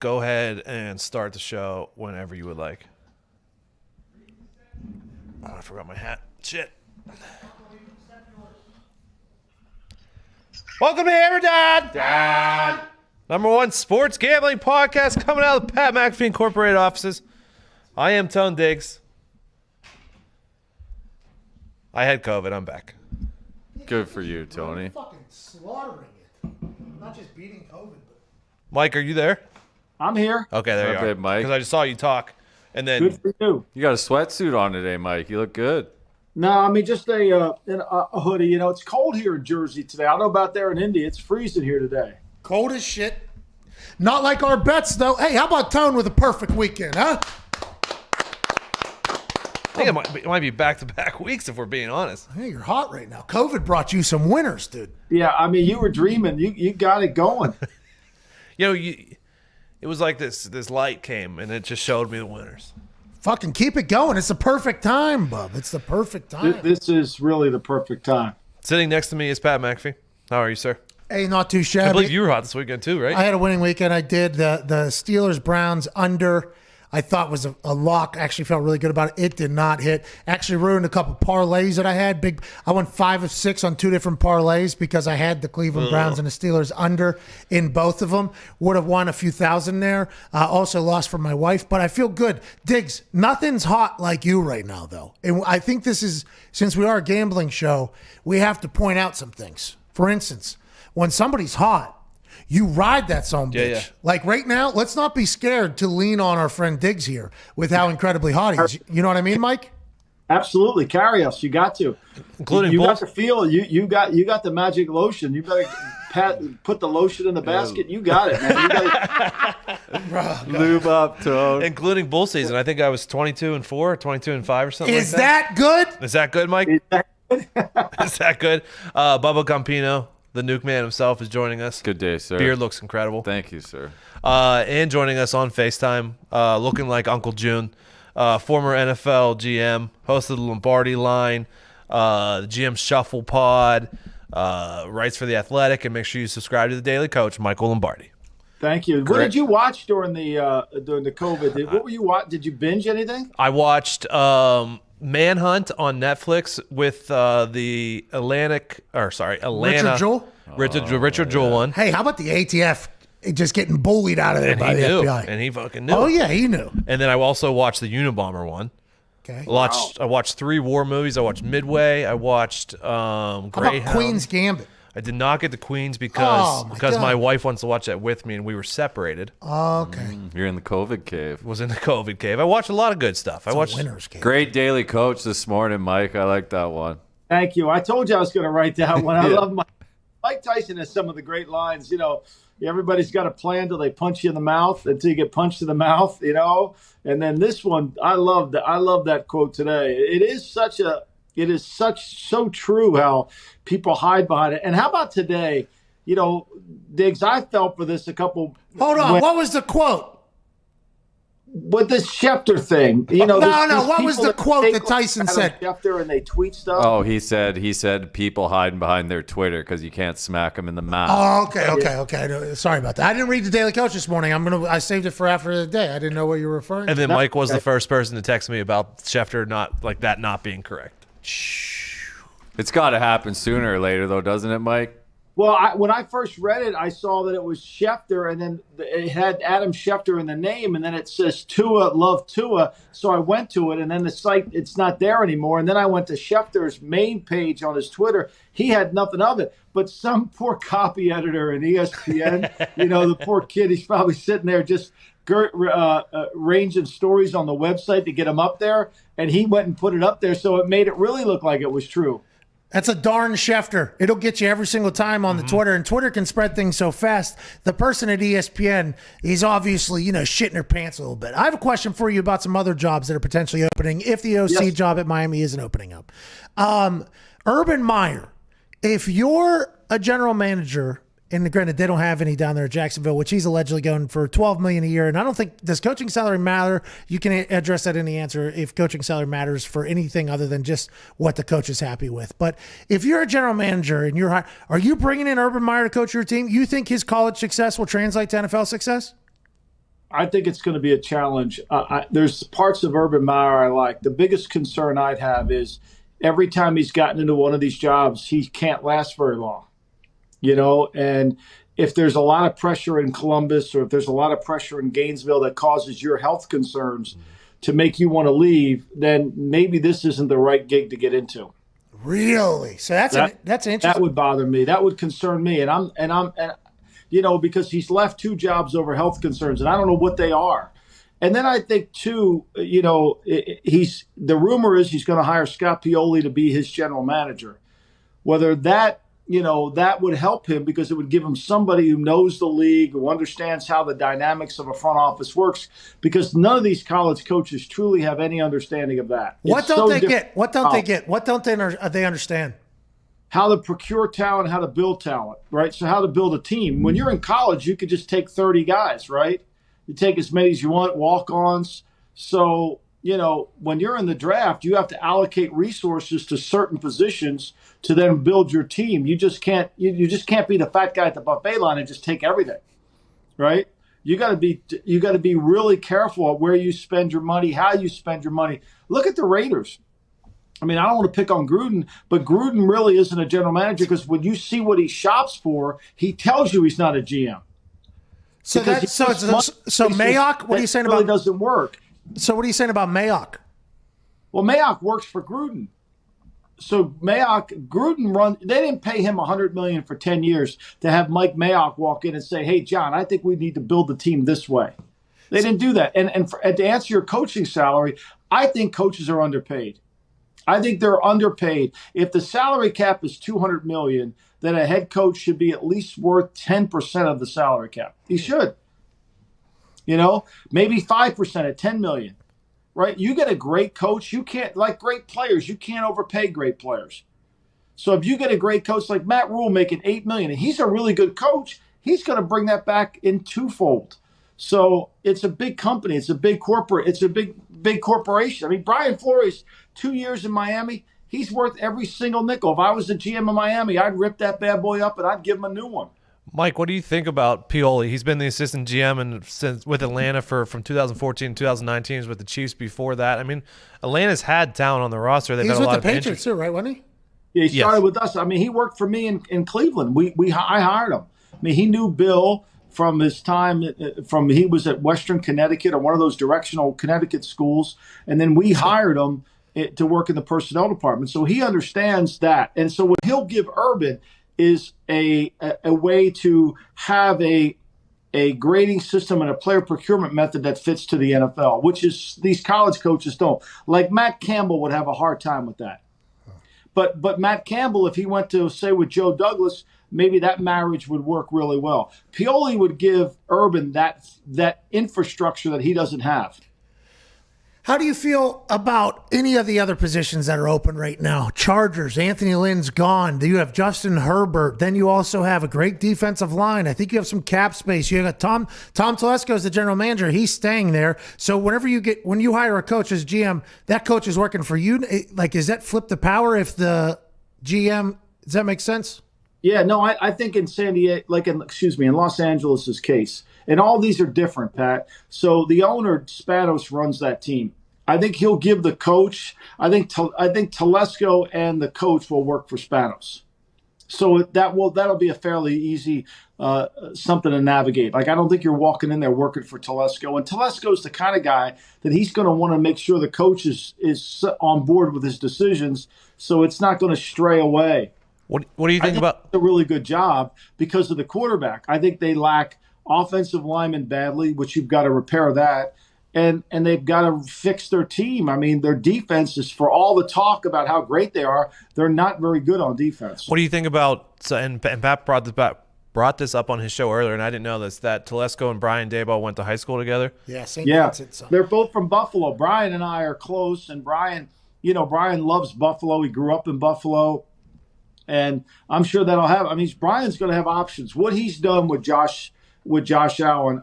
go ahead and start the show whenever you would like. Oh, I forgot my hat. Shit. Welcome to Hammer Dahn! Dad! #1 sports gambling podcast coming out of the Pat McAfee Incorporated offices. I am Tone Diggs. I had COVID. I'm back. Good for you, Tony. I'm fucking slaughtering it. I'm not just beating COVID, but... Mike, are you there? I'm here. Okay, there you Okay, are. Mike. Because I just saw you talk. And then Good for you. You got a sweatsuit on today, Mike. You look good. No, I mean just a hoodie. You know, it's cold here in Jersey today. I don't know about there in India. It's freezing here today. Cold as shit. Not like our bets, though. Hey, how about Tone with a perfect weekend, huh? I think it might be back-to-back weeks if we're being honest. Hey, you're hot right now. COVID brought you some winners, dude. Yeah, I mean, you were dreaming. You got it going. You know, it was like this light came and it just showed me the winners. Fucking keep it going. It's the perfect time, bub. It's the perfect time. This is really the perfect time. Sitting next to me is Pat McAfee. How are you, sir? Hey, not too shabby. I believe you were hot this weekend too, right? I had a winning weekend. I did. The Steelers-Browns under, I thought was a lock. Actually felt really good about it. It did not hit. Actually ruined a couple parlays that I had. I won 5 of 6 on 2 different parlays because I had the Cleveland Browns and the Steelers under in both of them. Would have won a few thousand there. Also lost for my wife, but I feel good. Diggs, nothing's hot like you right now, though. And I think this is, since we are a gambling show, we have to point out some things. For instance, when somebody's hot, you ride that son bitch. Yeah. Like right now, let's not be scared to lean on our friend Diggs here with how incredibly hot he is. You know what I mean, Mike? Absolutely, carry us. You got to, Including you both. got to feel. You got the magic lotion. You better put the lotion in the basket. You got it, man. You got Lube up, Tone. Including bull season. I think I was 22-4, 22-5 or something Is like that. that good? Is that good, Mike? it. Is that good? Bubba Gumpino, the nuke man himself, is joining us. Good day, sir. Beard looks incredible. Thank you, sir. And joining us on FaceTime, looking like Uncle June, former NFL GM, host of the Lombardi line, the GM Shuffle Pod, writes for The Athletic, and make sure you subscribe to the Daily Coach, Michael Lombardi. Thank you. What did you watch during the COVID? What were you watch? Did you binge anything? I watched Manhunt on Netflix with the Atlanta. Richard Jewell one. Hey, how about the ATF just getting bullied out of there And by he the knew. FBI? And he fucking knew. Oh, yeah, he knew. And then I also watched the Unabomber one. Okay. I watched 3 war movies. I watched Midway. I watched How Greyhound. about Queen's Gambit? I did not get to Queens because Oh, my God. my wife wants to watch that with me, and we were separated. Okay. You're in the COVID cave. Was in the COVID cave. I watched a lot of good stuff. I watched. Winner's game. Great Daily Coach this morning, Mike. I like that one. Thank you. I told you I was going to write that one. I love Mike Tyson has some of the great lines. You know, everybody's got a plan till they punch you in the mouth, until you get punched in the mouth. You know, and then this one, I love that quote today. It is so true how people hide behind it. And how about today? You know, Diggs, I felt for this a couple. Hold on. What was the quote? With this Schefter thing, you know. No. What was the quote that Tyson said? Schefter and they tweet stuff. Oh, he said people hiding behind their Twitter because you can't smack them in the mouth. Oh, okay. No, sorry about that. I didn't read the Daily Coach this morning. I saved it for after the day. I didn't know what you were referring to. And then Mike was the first person to text me about Schefter not being correct. It's got to happen sooner or later, though, doesn't it, Mike? Well, when I first read it, I saw that it was Schefter, and then it had Adam Schefter in the name, and then it says Tua, love Tua. So I went to it, and then the site, it's not there anymore. And then I went to Schefter's main page on his Twitter. He had nothing of it. But some poor copy editor in ESPN, you know, the poor kid, he's probably sitting there just ranging stories on the website to get him up there. And he went and put it up there, so it made it really look like it was true. That's a darn Schefter. It'll get you every single time on the Twitter, and Twitter can spread things so fast. The person at ESPN, he's obviously, shitting her pants a little bit. I have a question for you about some other jobs that are potentially opening if the OC job at Miami isn't opening up. Urban Meyer, if you're a general manager, and granted, they don't have any down there at Jacksonville, which he's allegedly going for $12 million a year. And I don't think, does coaching salary matter? You can address that in the answer if coaching salary matters for anything other than just what the coach is happy with. But if you're a general manager and are you bringing in Urban Meyer to coach your team? You think his college success will translate to NFL success? I think it's going to be a challenge. There's parts of Urban Meyer I like. The biggest concern I'd have is every time he's gotten into one of these jobs, he can't last very long, and if there's a lot of pressure in Columbus or if there's a lot of pressure in Gainesville that causes your health concerns to make you want to leave, then maybe this isn't the right gig to get into. Really? So that's interesting. That would bother me. That would concern me. And because he's left 2 jobs over health concerns, and I don't know what they are. And then I think too, the rumor is he's going to hire Scott Pioli to be his general manager. Whether that would help him because it would give him somebody who knows the league, who understands how the dynamics of a front office works, because none of these college coaches truly have any understanding of that. What don't they get? What don't they get? What don't they understand? How to procure talent, how to build talent, right? So how to build a team. When you're in college, you could just take 30 guys, right? You take as many as you want, walk-ons. So, when you're in the draft, you have to allocate resources to certain positions to then build your team. You just can't be the fat guy at the buffet line and just take everything, right? You got to be really careful at where you spend your money, how you spend your money. Look at the Raiders. I mean, I don't want to pick on Gruden, but Gruden really isn't a general manager because when you see what he shops for, he tells you he's not a GM. So Mayock, what are you saying about? Really doesn't work. So what are you saying about Mayock? Well, Mayock works for Gruden. So Gruden they didn't pay him $100 million for 10 years to have Mike Mayock walk in and say, "Hey, John, I think we need to build the team this way." They didn't do that. And to answer your coaching salary, I think coaches are underpaid. I think they're underpaid. If the salary cap is $200 million, then a head coach should be at least worth 10% of the salary cap. He should. Maybe 5% at $10 million. Right? You get a great coach, you can't, like great players, you can't overpay great players. So if you get a great coach like Matt Rule making $8 million, and he's a really good coach, he's going to bring that back in twofold. So it's a big company, it's a big corporate, it's a big corporation. I mean, Brian Flores, 2 years in Miami, he's worth every single nickel. If I was the GM of Miami, I'd rip that bad boy up and I'd give him a new one. Mike, what do you think about Pioli? He's been the assistant GM with Atlanta from 2014 to 2019. He was with the Chiefs before that. I mean, Atlanta's had talent on the roster. They've He was had a with lot the of Patriots too, right? Wasn't he? Yeah, he started with us. I mean, he worked for me in Cleveland. I hired him. I mean, he knew Bill from his time he was at Western Connecticut or one of those directional Connecticut schools, and then we hired him to work in the personnel department. So he understands that, and so what he'll give Urban is a way to have a grading system and a player procurement method that fits to the NFL, which is these college coaches don't. Like Matt Campbell would have a hard time with that. But Matt Campbell, if he went to, say, with Joe Douglas, maybe that marriage would work really well. Pioli would give Urban that infrastructure that he doesn't have. How do you feel about any of the other positions that are open right now? Chargers, Anthony Lynn's gone. You have Justin Herbert. Then you also have a great defensive line. I think you have some cap space. You got Tom Telesco is the general manager. He's staying there. So when you hire a coach as GM, that coach is working for you. Like, is that flip the power if the GM, does that make sense? Yeah, no, I think in San Diego, in Los Angeles' case, and all these are different, Pat. So the owner, Spanos, runs that team. I think he'll give the coach. I think Telesco and the coach will work for Spanos. So that'll be a fairly easy something to navigate. Like, I don't think you're walking in there working for Telesco. And Telesco's the kind of guy that he's going to want to make sure the coach is on board with his decisions, so it's not going to stray away. What do you think about a really good job because of the quarterback? I think they lack offensive linemen badly, which you've got to repair that. And they've got to fix their team. I mean, their defense is, for all the talk about how great they are, they're not very good on defense. What do you think about, and Pat brought this up on his show earlier, and I didn't know this, that Telesco and Brian Daboll went to high school together? Yeah, they're both from Buffalo. Brian and I are close, and Brian loves Buffalo. He grew up in Buffalo. And I'm sure that'll have. I mean, Brian's going to have options. What he's done with Josh Allen,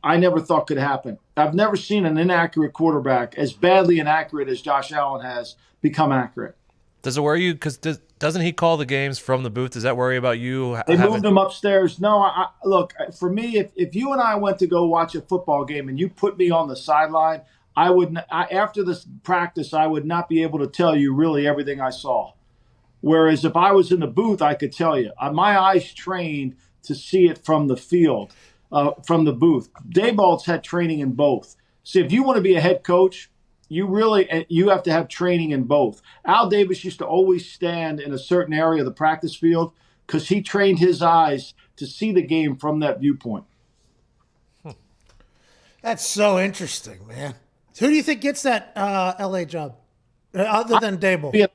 I never thought could happen. I've never seen an inaccurate quarterback, as badly inaccurate as Josh Allen has, become accurate. Does it worry you? Because doesn't he call the games from the booth? Does that worry about you? They moved him upstairs. No, look, for me, if you and I went to go watch a football game and you put me on the sideline, after this practice, I would not be able to tell you really everything I saw. Whereas if I was in the booth, I could tell you. My eyes trained to see it from the field, from the booth. Daboll's had training in both. See, if you want to be a head coach, you have to have training in both. Al Davis used to always stand in a certain area of the practice field because he trained his eyes to see the game from that viewpoint. That's so interesting, man. Who do you think gets that L.A. job other than Daboll?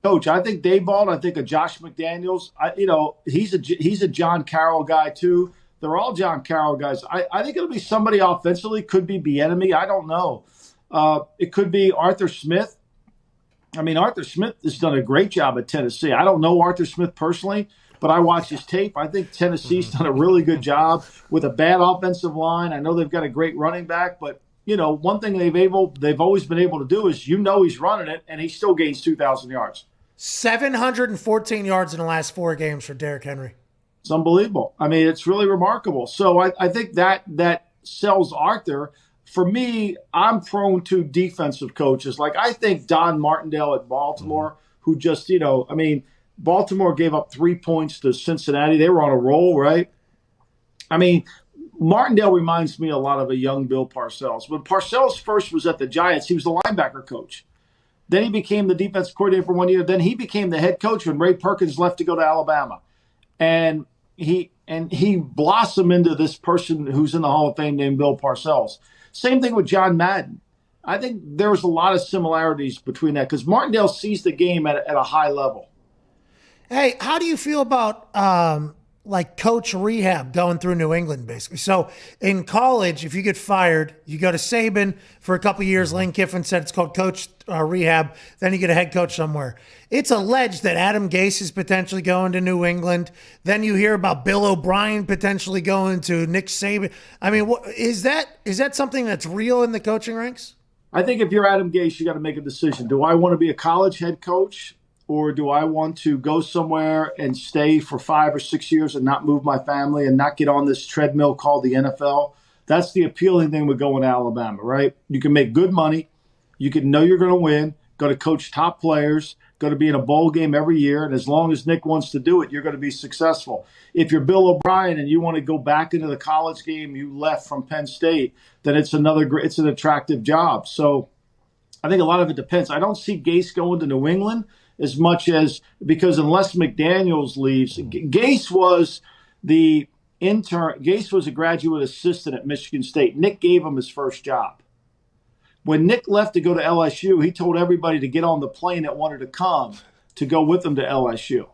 Coach, I think Daboll. I think of Josh McDaniels. He's a John Carroll guy too. They're all John Carroll guys. I think it'll be somebody offensively. Could be Bieniemy. I don't know. It could be Arthur Smith. I mean, Arthur Smith has done a great job at Tennessee. I don't know Arthur Smith personally, but I watch his tape. I think Tennessee's done a really good job with a bad offensive line. I know they've got a great running back, but one thing they've always been able to do is he's running it, and he still gains 2,000 yards. 714 yards in the last 4 games for Derrick Henry. It's unbelievable. I mean, it's really remarkable. So I think that sells Arthur. For me, I'm prone to defensive coaches. Like I think Don Martindale at Baltimore, who just, Baltimore gave up 3 points to Cincinnati. They were on a roll, right? I mean, Martindale reminds me a lot of a young Bill Parcells. When Parcells first was at the Giants, he was the linebacker coach. Then he became the defensive coordinator for 1 year. Then he became the head coach when Ray Perkins left to go to Alabama. And he blossomed into this person who's in the Hall of Fame named Bill Parcells. Same thing with John Madden. I think there's a lot of similarities between that because Martindale sees the game at a high level. Hey, how do you feel about coach rehab going through New England, basically? So in college, if you get fired, you go to Saban for a couple of years. Lane Kiffin said it's called coach rehab. Then you get a head coach somewhere. It's alleged that Adam Gase is potentially going to New England. Then you hear about Bill O'Brien potentially going to Nick Saban. I mean, is that something that's real in the coaching ranks? I think if you're Adam Gase, you got to make a decision. Do I want to be a college head coach? Or do I want to go somewhere and stay for 5 or 6 years and not move my family and not get on this treadmill called the NFL? That's the appealing thing with going to Alabama, right? You can make good money. You can know you're going to win, go to coach top players, go to be in a bowl game every year. And as long as Nick wants to do it, you're going to be successful. If you're Bill O'Brien and you want to go back into the college game you left from Penn State, then it's an attractive job. So I think a lot of it depends. I don't see Gase going to New England as much as because unless McDaniels leaves, Gase was the intern. Gase was a graduate assistant at Michigan State. Nick gave him his first job. When Nick left to go to LSU, he told everybody to get on the plane that wanted to come to go with him to LSU.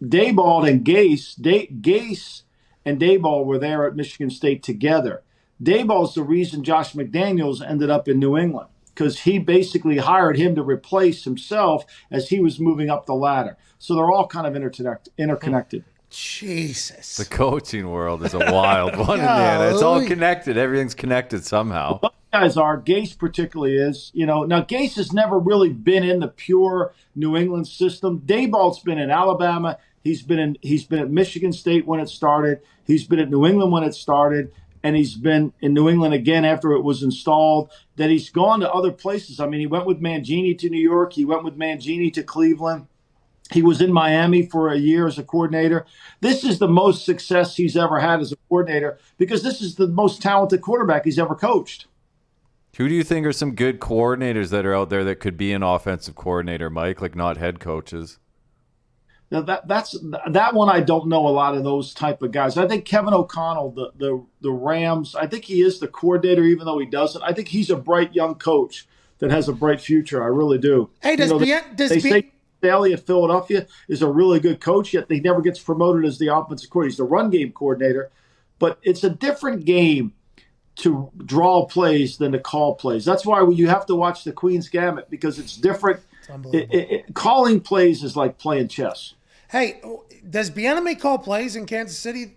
Daboll and Gase and Daboll were there at Michigan State together. Daboll's the reason Josh McDaniels ended up in New England, because he basically hired him to replace himself as he was moving up the ladder. So they're all kind of interconnected. Jesus. The coaching world is a wild one, man. It's all connected. Everything's connected somehow. Well, guys are. Gase particularly is. Now Gase has never really been in the pure New England system. Daboll's been in Alabama. He's been at Michigan State when it started. He's been at New England when it started. And he's been in New England again after it was installed. That he's gone to other places. I mean, he went with Mangini to New York. He went with Mangini to Cleveland. He was in Miami for a year as a coordinator. This is the most success he's ever had as a coordinator because this is the most talented quarterback he's ever coached. Who do you think are some good coordinators that are out there that could be an offensive coordinator, Mike, like not head coaches? Now that one I don't know a lot of those type of guys. I think Kevin O'Connell, the Rams, I think he is the coordinator even though he doesn't. I think he's a bright young coach that has a bright future. I really do. Hey, they say Staley at Philadelphia is a really good coach, yet he never gets promoted as the offensive coordinator. He's the run game coordinator. But it's a different game to draw plays than to call plays. That's why you have to watch the Queen's Gambit because it's different. It's calling plays is like playing chess. Hey, does Bieniemy call plays in Kansas City?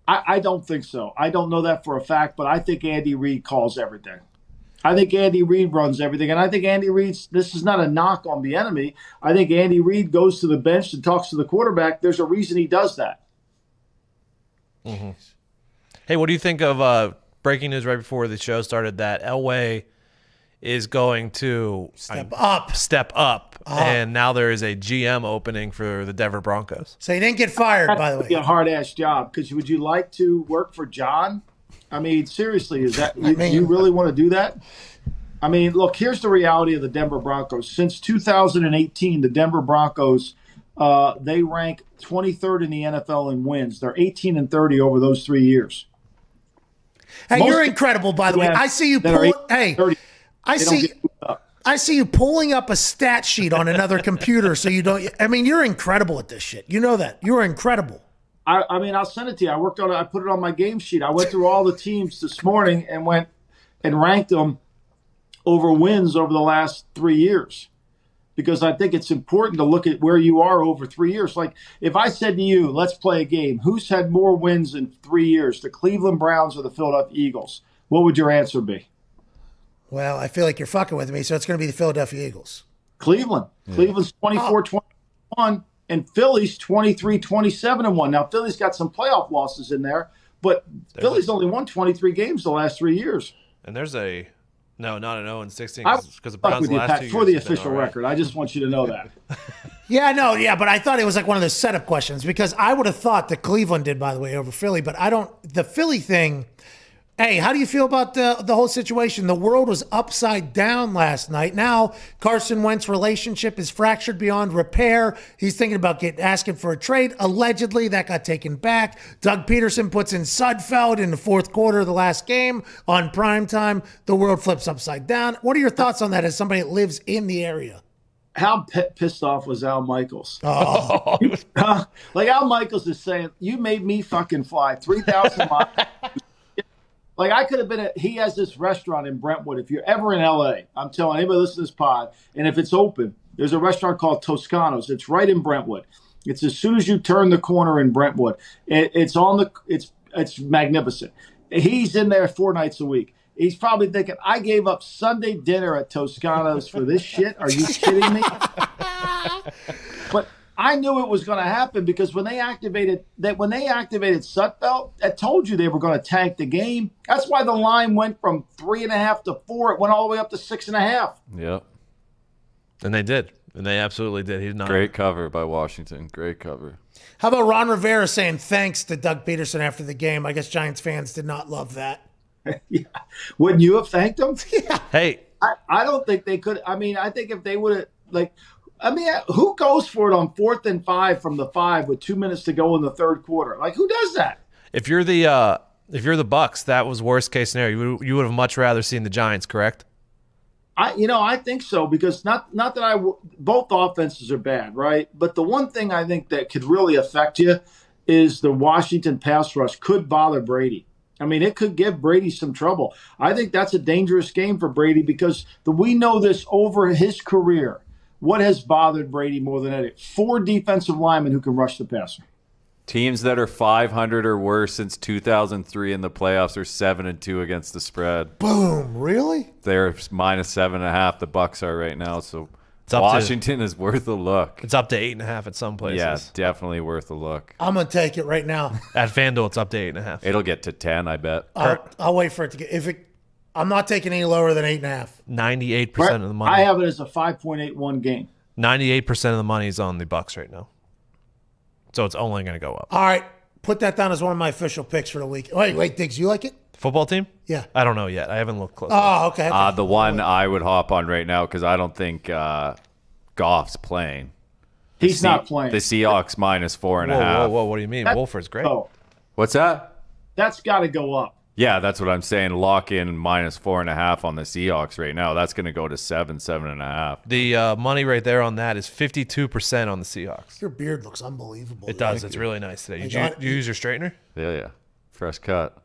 I don't think so. I don't know that for a fact, but I think Andy Reid calls everything. I think Andy Reid runs everything. And I think Andy Reid's, this is not a knock on the enemy. I think Andy Reid goes to the bench and talks to the quarterback. There's a reason he does that. Mm-hmm. Hey, what do you think of breaking news right before the show started that Elway is going to Step up. and now there is a GM opening for the Denver Broncos. So he didn't get fired, by the way. A hard-ass job. Because would you like to work for John? I mean, seriously, is that you really want to do that? I mean, look, here's the reality of the Denver Broncos. Since 2018, the Denver Broncos, they rank 23rd in the NFL in wins. They're 18-30 over those 3 years. Hey, you're incredible, by the way. I see you pull. Hey, I see you pulling up a stat sheet on another computer, so you don't. I mean, you're incredible at this shit. You know that. You're incredible. I mean, I'll send it to you. I worked on it. I put it on my game sheet. I went through all the teams this morning and went and ranked them over wins over the last 3 years, because I think it's important to look at where you are over 3 years. Like if I said to you, let's play a game, who's had more wins in 3 years, the Cleveland Browns or the Philadelphia Eagles? What would your answer be? Well, I feel like you're fucking with me, so it's going to be the Philadelphia Eagles. Cleveland. Yeah. Cleveland's 24-21, and Philly's 23-27-1. Now, Philly's got some playoff losses in there, but Philly's only won 23 games the last 3 years. And there's a not an 0-16 because the Browns last 2 years for the official record. I just want you to know that. But I thought it was like one of those setup questions, because I would have thought that Cleveland did, by the way, over Philly, but I don't. The Philly thing. Hey, how do you feel about the whole situation? The world was upside down last night. Now Carson Wentz's relationship is fractured beyond repair. He's thinking about asking for a trade. Allegedly, that got taken back. Doug Peterson puts in Sudfeld in the fourth quarter of the last game on primetime. The world flips upside down. What are your thoughts on that as somebody that lives in the area? How pissed off was Al Michaels? Oh. Like Al Michaels is saying, you made me fucking fly 3,000 miles. Like I could have been he has this restaurant in Brentwood. If you're ever in LA, I'm telling anybody listening to this pod, and if it's open, there's a restaurant called Toscano's. It's right in Brentwood. It's as soon as you turn the corner in Brentwood. It's magnificent. He's in there 4 nights a week. He's probably thinking, I gave up Sunday dinner at Toscano's for this shit. Are you kidding me? But I knew it was going to happen, because when they activated Sudfeld, I told you they were going to tank the game. That's why the line went from 3.5 to 4. It went all the way up to 6.5. Yep. And they did. And they absolutely did. He's not great cover by Washington. Great cover. How about Ron Rivera saying thanks to Doug Peterson after the game? I guess Giants fans did not love that. Yeah. Wouldn't you have thanked him? Yeah. Hey. I don't think they could. I mean, I think if they would have, who goes for it on 4th and 5 from the 5 with 2 minutes to go in the third quarter? Like, who does that? If you're the Bucks, that was worst case scenario. You would have much rather seen the Giants, correct? I think so, because not that both offenses are bad, right? But the one thing I think that could really affect you is the Washington pass rush could bother Brady. I mean, it could give Brady some trouble. I think that's a dangerous game for Brady, because we know this over his career. What has bothered Brady more than anything? 4 defensive linemen who can rush the passer. Teams that are 500 or worse since 2003 in the playoffs are 7-2 against the spread. Boom! Really? They're -7.5. The Bucks are right now, so It's Washington is worth a look. It's up to 8.5 at some places. Yeah, definitely worth a look. I'm gonna take it right now. At FanDuel, it's up to 8.5. It'll get to 10, I bet. I'll wait for it to get. I'm not taking any lower than 8.5. 98% of the money. I have it as a 5.81 game. 98% of the money is on the Bucks right now, so it's only going to go up. All right, put that down as one of my official picks for the week. Wait, Diggs, you like it? Football team? Yeah. I don't know yet. I haven't looked close. Oh, okay. The one I would hop on right now, because I don't think Goff's playing. He's not playing. The Seahawks -4.5. Whoa! What do you mean? Wolford's great. Oh, What's that? that's got to go up. Yeah, that's what I'm saying. Lock in -4.5 on the Seahawks right now. That's going to go to 7.5. The money right there on that is 52% on the Seahawks. Your beard looks unbelievable. It does. It's really nice today. You use your straightener? Yeah. Fresh cut.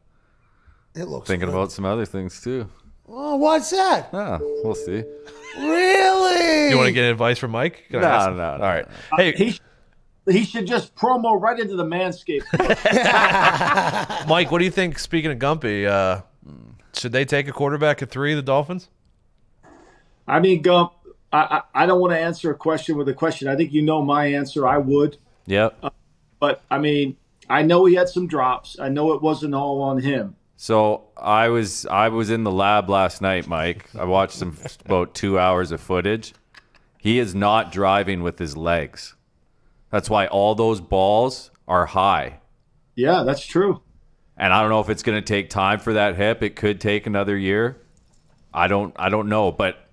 It looks Thinking good. about some other things too. Oh, what's that? Ah, we'll see. Really? You want to get advice from Mike? Can I ask him? No. All right. Hey, He should just promo right into the Manscaped. Mike, what do you think, speaking of Gumpy, Should they take a quarterback at 3, the Dolphins? I mean, Gump, I don't want to answer a question with a question. I think you know my answer. I would. Yep. But, I mean, I know he had some drops. I know it wasn't all on him. So I was in the lab last night, Mike. I watched some about 2 hours of footage. He is not driving with his legs. That's why all those balls are high. Yeah, that's true. And I don't know if it's going to take time for that hip. It could take another year. I don't know. But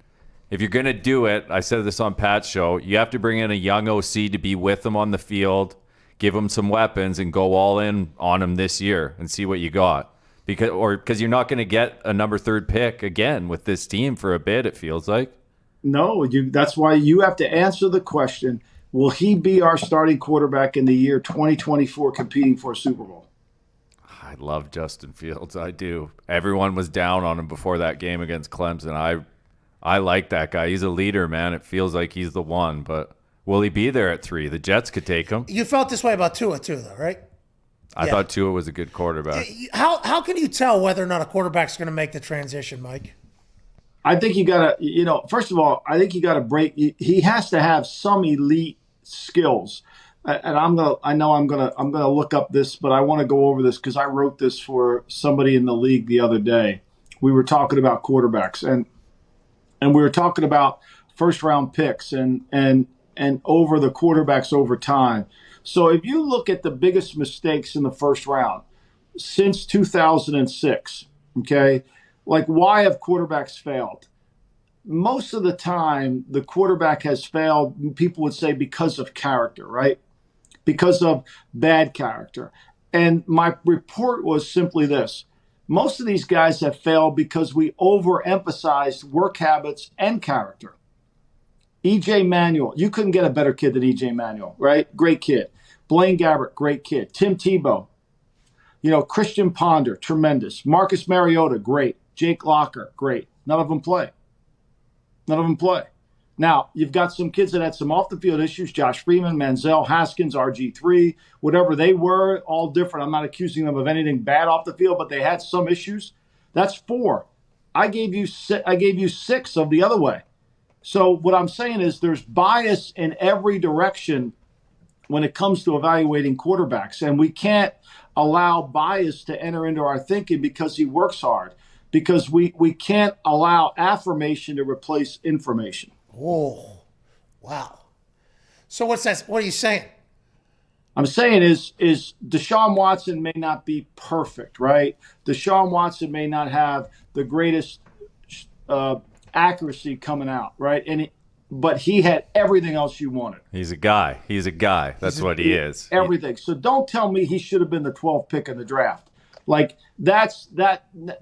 if you're going to do it, I said this on Pat's show, you have to bring in a young OC to be with him on the field, give him some weapons, and go all in on him this year and see what you got. Because you're not going to get a number 3 pick again with this team for a bit, it feels like. No, that's why you have to answer the question, will he be our starting quarterback in the year 2024 competing for a Super Bowl? I love Justin Fields. I do. Everyone was down on him before that game against Clemson. I like that guy. He's a leader, man. It feels like he's the one. But will he be there at 3? The Jets could take him. You felt this way about Tua too, though, right? I thought Tua was a good quarterback. How can you tell whether or not a quarterback's going to make the transition, Mike? I think you got to, first of all, I think you got to break. He has to have some elite skills. And I'm gonna look up this, but I want to go over this because I wrote this for somebody in the league the other day. We were talking about quarterbacks and we were talking about first round picks and over the quarterbacks over time. So if you look at the biggest mistakes in the first round since 2006, okay, like why have quarterbacks failed? Most of the time, the quarterback has failed, people would say, because of character, right? Because of bad character. And my report was simply this. Most of these guys have failed because we overemphasized work habits and character. E.J. Manuel, you couldn't get a better kid than E.J. Manuel, right? Great kid. Blaine Gabbert, great kid. Tim Tebow, Christian Ponder, tremendous. Marcus Mariota, great. Jake Locker, great. None of them play. Now, you've got some kids that had some off-the-field issues, Josh Freeman, Manziel, Haskins, RG3, whatever they were, all different. I'm not accusing them of anything bad off the field, but they had some issues. That's 4. I gave you 6 of the other way. So what I'm saying is there's bias in every direction when it comes to evaluating quarterbacks, and we can't allow bias to enter into our thinking because he works hard, because we can't allow affirmation to replace information. Oh, wow. So what's that? What are you saying? I'm saying is Deshaun Watson may not be perfect, right? Deshaun Watson may not have the greatest accuracy coming out, right? But he had everything else you wanted. He's a guy. That's what he is. Everything. So don't tell me he should have been the 12th pick in the draft. Like that.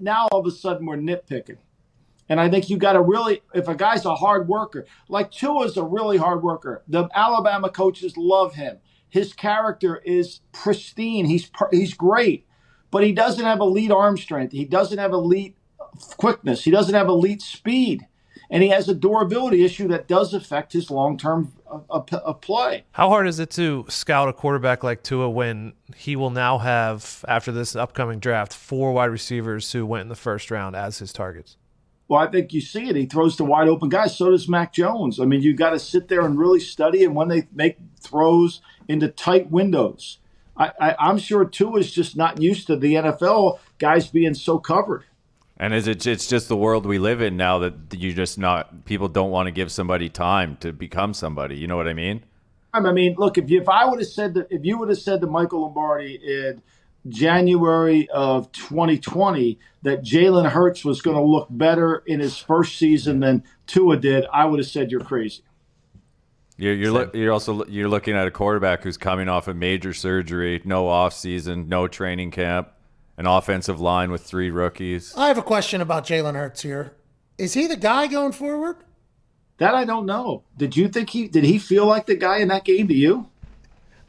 Now all of a sudden we're nitpicking. And I think you got to really, if a guy's a hard worker, like Tua's a really hard worker. The Alabama coaches love him. His character is pristine. He's great, but he doesn't have elite arm strength. He doesn't have elite quickness. He doesn't have elite speed. And he has a durability issue that does affect his long-term play. How hard is it to scout a quarterback like Tua when he will now have, after this upcoming draft, 4 wide receivers who went in the first round as his targets? Well, I think you see it. He throws to wide open guys. So does Mac Jones. I mean, you got to sit there and really study him when they make throws into tight windows. I'm sure Tua is just not used to the NFL guys being so covered. And it's just the world we live in now that people don't want to give somebody time to become somebody. You know what I mean? I mean, look, if you would have said to Michael Lombardi in January of 2020 that Jalen Hurts was going to look better in his first season than Tua did, I would have said you're crazy. You're looking at a quarterback who's coming off a major surgery, no off season, no training camp. An offensive line with 3 rookies. I have a question about Jalen Hurts here. Is he the guy going forward? That I don't know. Did he feel like the guy in that game to you?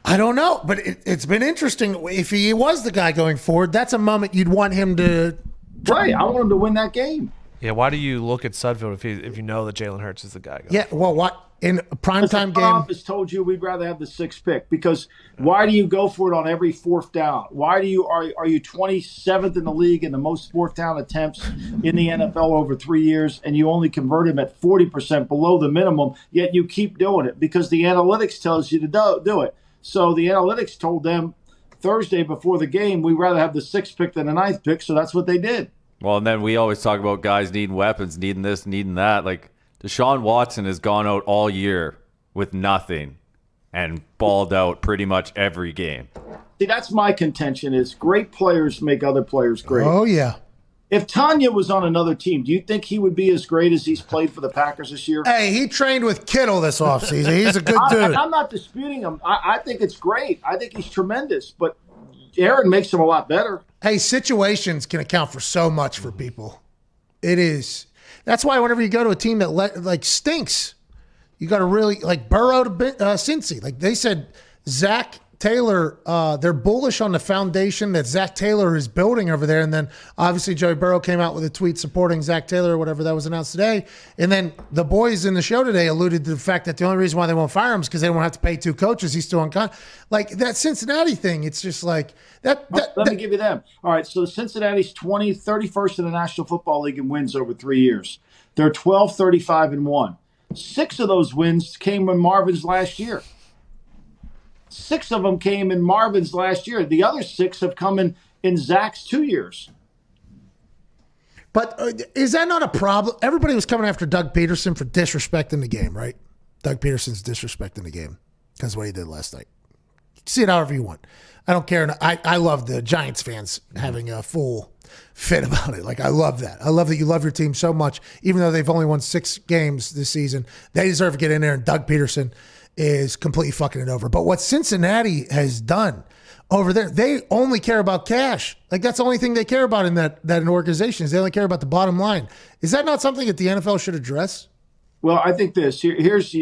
I don't know, but it's been interesting. If he was the guy going forward, that's a moment you'd want him to. Right, I want him to win that game. Yeah, why do you look at Sudfeld if you know that Jalen Hurts is the guy? Yeah, well, what? in a primetime game. Office told you we'd rather have the 6th pick because why do you go for it on every 4th down? Why do you are you 27th in the league in the most 4th down attempts in the NFL over 3 years, and you only convert them at 40% below the minimum, yet you keep doing it because the analytics tells you to do it. So the analytics told them Thursday before the game, we'd rather have the 6th pick than the 9th pick, so that's what they did. Well, and then we always talk about guys needing weapons, needing this, needing that. Like, Deshaun Watson has gone out all year with nothing and balled out pretty much every game. See, that's my contention is great players make other players great. Oh, yeah. If Tanya was on another team, do you think he would be as great as he's played for the Packers this year? Hey, he trained with Kittle this offseason. He's a good dude. I'm not disputing him. I think it's great. I think he's tremendous. But Aaron makes him a lot better. Hey, situations can account for so much for people. It is. That's why whenever you go to a team that stinks, you got to really Burrow to Cincy. Like they said, Zach Taylor, they're bullish on the foundation that Zach Taylor is building over there. And then obviously Joey Burrow came out with a tweet supporting Zach Taylor or whatever that was announced today. And then the boys in the show today alluded to the fact that the only reason why they won't fire him is because they won't have to pay 2 coaches. He's still on like that Cincinnati thing. It's just like that. Let me give you them. All right. So Cincinnati's 31st in the National Football League in wins over 3 years. They're 12, 35, and 1. 6 of those wins came in Marvin's last year. 6 of them came in Marvin's last year. The other 6 have come in Zach's 2 years. But is that not a problem? Everybody was coming after Doug Peterson for disrespecting the game, right? Doug Peterson's disrespecting the game because of what he did last night. See it however you want. I don't care. I love the Giants fans having a full fit about it. Like, I love that. I love that you love your team so much, even though they've only won 6 games this season. They deserve to get in there, and Doug Peterson is completely fucking it over. But what Cincinnati has done over there, they only care about cash. Like, that's the only thing they care about in that organization is they only care about the bottom line. Is that not something that the NFL should address? Well, I think here's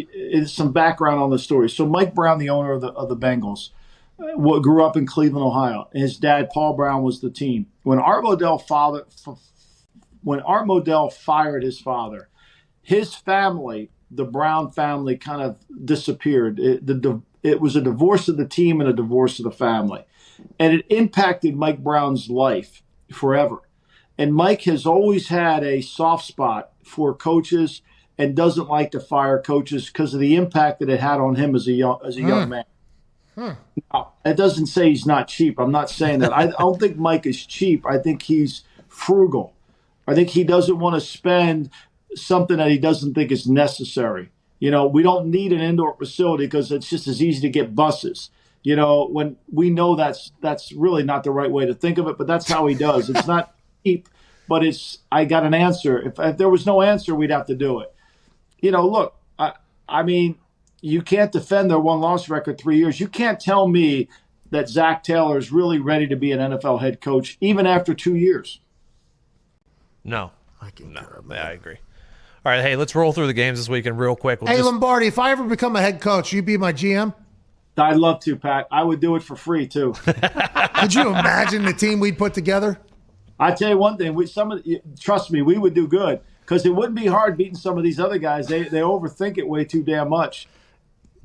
some background on the story. So Mike Brown, the owner of the Bengals, grew up in Cleveland, Ohio. His dad, Paul Brown, was the team. When Art Modell fired his father, his family, the Brown family, kind of disappeared. It was a divorce of the team and a divorce of the family. And it impacted Mike Brown's life forever. And Mike has always had a soft spot for coaches and doesn't like to fire coaches because of the impact that it had on him as a young man. Now, it doesn't say he's not cheap. I'm not saying that. I don't think Mike is cheap. I think he's frugal. I think he doesn't want to spend something that he doesn't think is necessary. We don't need an indoor facility because it's just as easy to get buses. When we know that's really not the right way to think of it, but that's how he does. It's not cheap, but I got an answer. If there was no answer, we'd have to do it. Look, I mean, you can't defend their 1-loss record 3 years. You can't tell me that Zach Taylor is really ready to be an NFL head coach, even after 2 years. No. I agree. All right, hey, let's roll through the games this weekend real quick. Lombardi, if I ever become a head coach, you be my GM? I'd love to, Pat. I would do it for free, too. Could you imagine the team we'd put together? I tell you one thing. Trust me, we would do good because it wouldn't be hard beating some of these other guys. They overthink it way too damn much.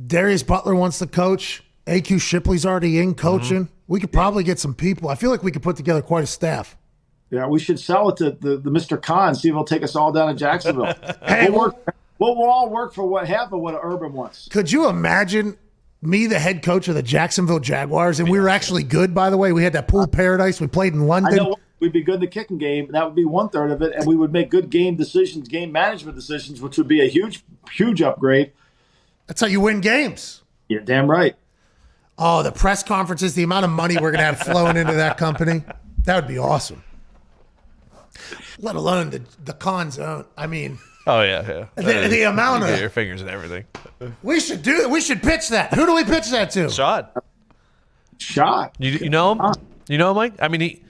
Darius Butler wants to coach. AQ Shipley's already in coaching. Mm-hmm. We could probably get some people. I feel like we could put together quite a staff. Yeah, we should sell it to the Mr. Khan, see if he'll take us all down to Jacksonville. We'll all work for half of what Urban wants. Could you imagine me, the head coach of the Jacksonville Jaguars, and we were actually good, by the way? We had that pool paradise. We played in London. I know we'd be good in the kicking game. That would be 1/3 of it, and we would make good game management decisions, which would be a huge, huge upgrade. That's how you win games. You're damn right. Oh, the press conferences, the amount of money we're going to have flowing into that company. That would be awesome. Let alone the con zone. I mean, oh yeah. The amount of your fingers and everything. We should do it. We should pitch that. Who do we pitch that to? Shot. You know him? You know him, Mike? I mean,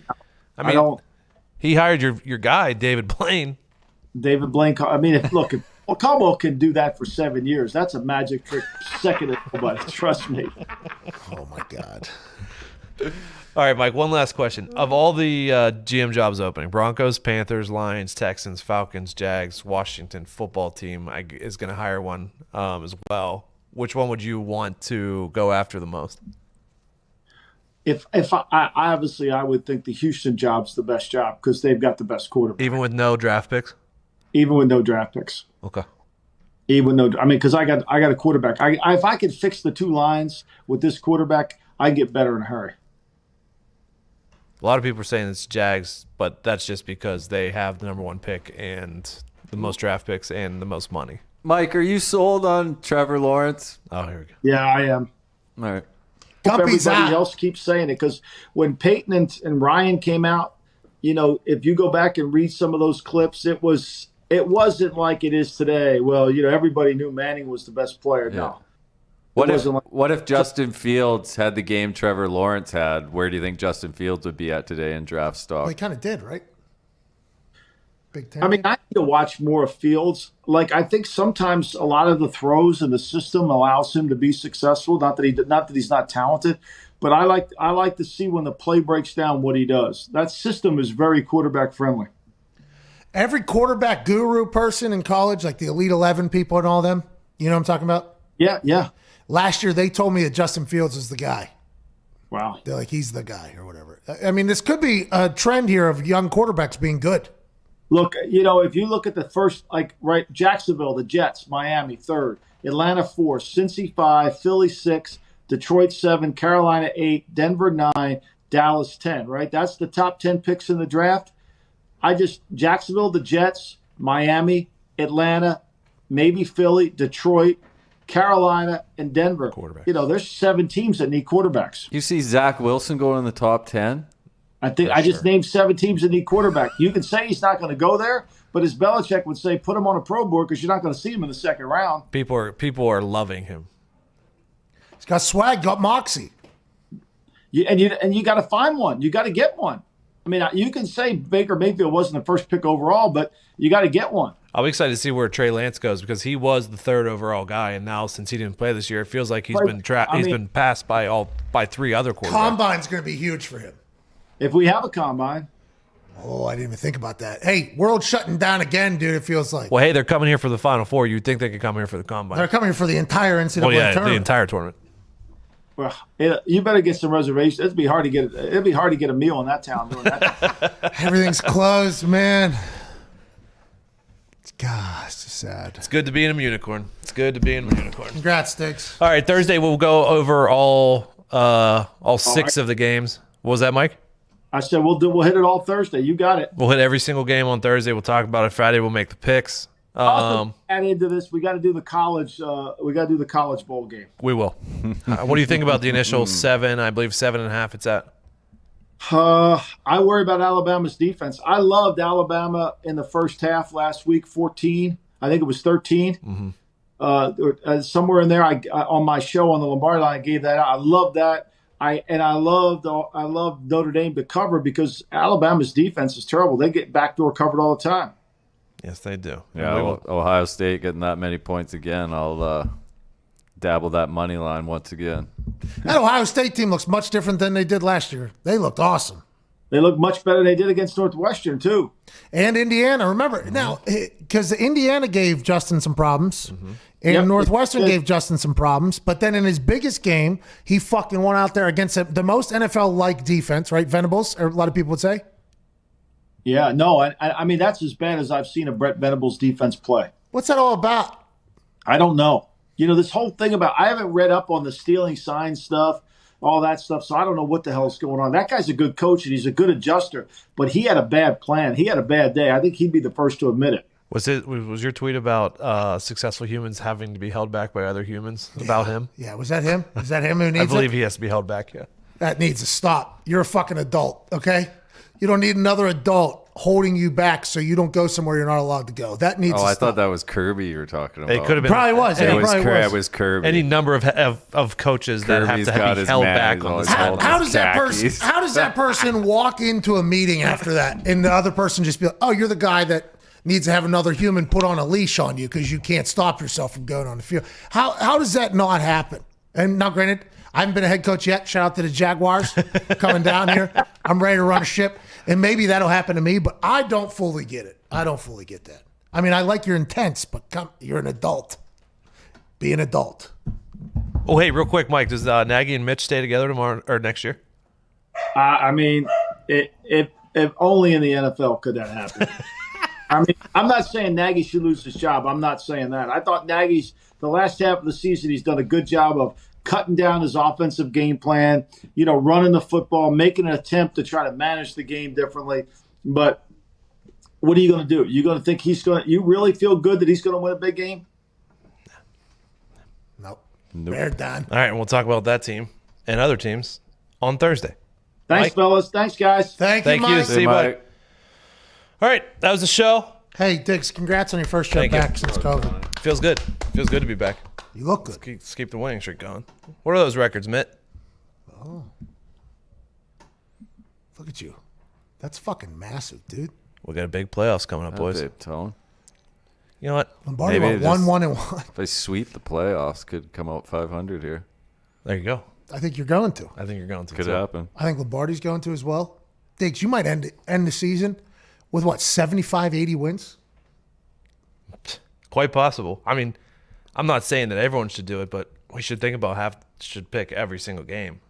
he hired your guy, David Blaine. David Blaine. I mean, if Caldwell can do that for 7 years. That's a magic trick, second to nobody. Trust me. Oh my God. All right, Mike, one last question. Of all the GM jobs opening, Broncos, Panthers, Lions, Texans, Falcons, Jags, Washington football team is going to hire one as well. Which one would you want to go after the most? If I obviously I would think the Houston job's the best job because they've got the best quarterback. Even with no draft picks? Even with no draft picks. Okay. Even though because I got a quarterback. If I could fix the two lines with this quarterback, I'd get better in a hurry. A lot of people are saying it's Jags, but that's just because they have the number one pick and the most draft picks and the most money. Mike, are you sold on Trevor Lawrence? Oh, here we go. Yeah, I am. All right. Gumpy's Everybody out. else keeps saying it because when Peyton and Ryan came out, if you go back and read some of those clips, it wasn't like it is today. Well, everybody knew Manning was the best player. Yeah. No. What if Justin Fields had the game Trevor Lawrence had? Where do you think Justin Fields would be at today in draft stock? Well, he kind of did, right? Big Ten. I mean, I need to watch more of Fields. Like, I think sometimes a lot of the throws in the system allows him to be successful. Not that he's not talented, but I like to see when the play breaks down what he does. That system is very quarterback friendly. Every quarterback guru person in college, like the Elite 11 people and all them, you know what I'm talking about? Yeah. Last year, they told me that Justin Fields is the guy. Wow. They're like, he's the guy or whatever. I mean, this could be a trend here of young quarterbacks being good. Look, if you look at the first, Jacksonville, the Jets, Miami, 3rd, Atlanta, 4, Cincy, 5, Philly, 6, Detroit, 7, Carolina, 8, Denver, 9, Dallas, 10, right? That's the top 10 picks in the draft. Jacksonville, the Jets, Miami, Atlanta, maybe Philly, Detroit, Carolina, and Denver. Quarterbacks. There's 7 teams that need quarterbacks. You see Zach Wilson going in the top 10? I just named 7 teams that need quarterback. You can say he's not going to go there, but as Belichick would say, put him on a pro board because you're not going to see him in the second round. People are loving him. He's got swag, got moxie. You got to find one. You got to get one. I mean, you can say Baker Mayfield wasn't the first pick overall, but you got to get one. I'll be excited to see where Trey Lance goes because he was the 3rd overall guy, and now since he didn't play this year, it feels like he's been passed by 3 other quarterbacks. Combine's going to be huge for him. If we have a combine. Oh, I didn't even think about that. Hey, world shutting down again, dude, it feels like. Well, hey, they're coming here for the Final Four. You'd think they could come here for the Combine. They're coming here for the entire NCAA the tournament. entire tournament. Well, you better get some reservations. It'd be hard to get a meal in that town doing that. Everything's closed, man. God, it's just sad. It's good to be in a unicorn. Congrats, Sticks. All right, Thursday we'll go over all 6 of the games. What was that, Mike? I said we'll hit it all Thursday. You got it. We'll hit every single game on Thursday. We'll talk about it Friday. We'll make the picks. Add into this, we got to do the college. We got to do the college bowl game. We will. What do you think about the initial 7? I believe 7.5. It's at. I worry about Alabama's defense. I loved Alabama in the first half last week. 14. I think it was 13. Mm-hmm. Somewhere in there, I on my show on the Lombardi line, I gave that out. I loved that. I loved Notre Dame to cover because Alabama's defense is terrible. They get backdoor covered all the time. Yes, they do. Yeah, Ohio State getting that many points again. I'll dabble that money line once again. That Ohio State team looks much different than they did last year. They looked awesome. They look much better than they did against Northwestern, too. And Indiana. Remember, now, because Indiana gave Justin some problems, and Northwestern gave Justin some problems, but then in his biggest game, he fucking went out there against the most NFL-like defense, right? Venables, or a lot of people would say. Yeah, no, I mean, that's as bad as I've seen a Brett Venables defense play. What's that all about? I don't know. This whole thing about, I haven't read up on the stealing signs stuff, all that stuff, so I don't know what the hell is going on. That guy's a good coach, and he's a good adjuster, but he had a bad plan. He had a bad day. I think he'd be the first to admit it. Was your tweet about successful humans having to be held back by other humans about him? Yeah, was that him? Is that him who needs I believe it? he has to be held back, yeah. That needs to stop. You're a fucking adult, okay? You don't need another adult holding you back so you don't go somewhere you're not allowed to go. That needs to stop. I thought that was Kirby you were talking about. It could have been. Probably was. Yeah, It was Kirby. Any number of coaches that have to be held back on this. How does that person walk into a meeting after that and the other person just be like, oh, you're the guy that needs to have another human put on a leash on you because you can't stop yourself from going on the field? How does that not happen? And now, granted, I haven't been a head coach yet. Shout out to the Jaguars coming down here. I'm ready to run a ship, and maybe that'll happen to me, but I don't fully get it. I don't fully get that. I mean, I like your intents, but you're an adult. Be an adult. Oh, hey, real quick, Mike, does Nagy and Mitch stay together tomorrow or next year? I mean, if only in the NFL could that happen. I mean, I'm not saying Nagy should lose his job. I'm not saying that. I thought Nagy's the last half of the season, he's done a good job of cutting down his offensive game plan, running the football, making an attempt to try to manage the game differently. But what are you going to do? You going to think you really feel good that he's going to win a big game? Nope. Hammer Dahn. All right, and we'll talk about that team and other teams on Thursday. Thanks, Mike? fellas. Thanks, guys. Thank you, Mike. See you, bud. All right, that was the show. Hey, Diggs, congrats on your first trip back since COVID. Feels good. Feels good to be back. You look good. Let's keep the winning streak going. What are those records, Mitt? Oh. Look at you. That's fucking massive, dude. We got a big playoffs coming up, boys. Big tone. You know what? Lombardi went 1-1-1. If they sweep the playoffs, could come out 500 here. There you go. I think you're going to. I think you're going to. Could too. happen. I think Lombardi's going to as well. Diggs, you might end the season with, 75, 80 wins? Quite possible. I mean, I'm not saying that everyone should do it, but we should think about should pick every single game.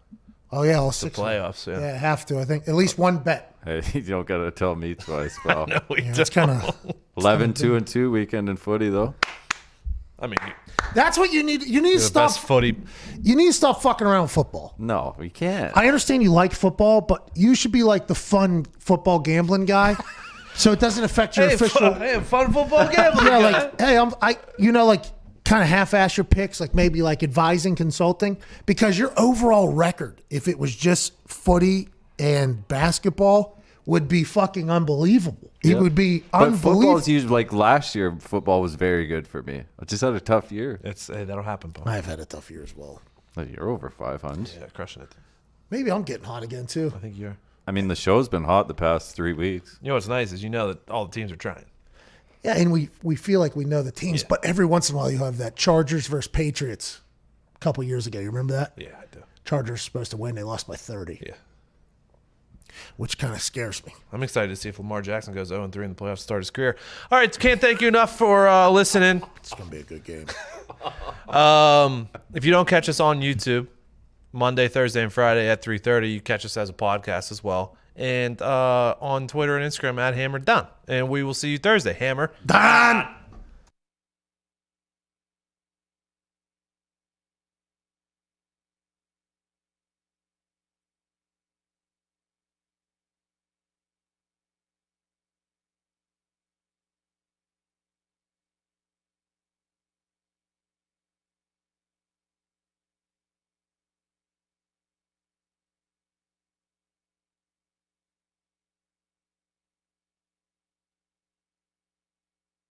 Oh, yeah, all six. Playoffs, yeah. Yeah, have to, I think. At least one bet. Hey, you don't got to tell me twice, pal. No, we Yeah, don't. it's kind of 11-2-2 weekend in footy, though. I mean, That's what you need. You need to the stop. best footy. You need to stop fucking around with football. No, we can't. I understand you like football, but you should be like the fun football gambling guy, so it doesn't affect your official. Fun football gambling. Yeah, like hey, kind of half-ass your picks, like maybe like advising, consulting, because your overall record, if it was just footy and basketball, would be fucking unbelievable. It would be But unbelievable. football's usually like last year. Football was very good for me. I just had a tough year. That'll happen, Paul. I've had a tough year as well. Like, you're over 500. Yeah, crushing it. Maybe I'm getting hot again too. I think you're. I mean, the show's been hot the past 3 weeks. You know what's nice is that all the teams are trying. Yeah, and we feel like we know the teams, but every once in a while you have that Chargers versus Patriots a couple years ago. You remember that? Yeah, I do. Chargers supposed to win. They lost by 30. Yeah. Which kind of scares me. I'm excited to see if Lamar Jackson goes 0-3 in the playoffs to start his career. All right, can't thank you enough for listening. It's going to be a good game. If you don't catch us on YouTube, Monday, Thursday, and Friday at 3:30, you catch us as a podcast as well. And on Twitter and Instagram at Hammer Dahn. And we will see you Thursday. Hammer Dahn!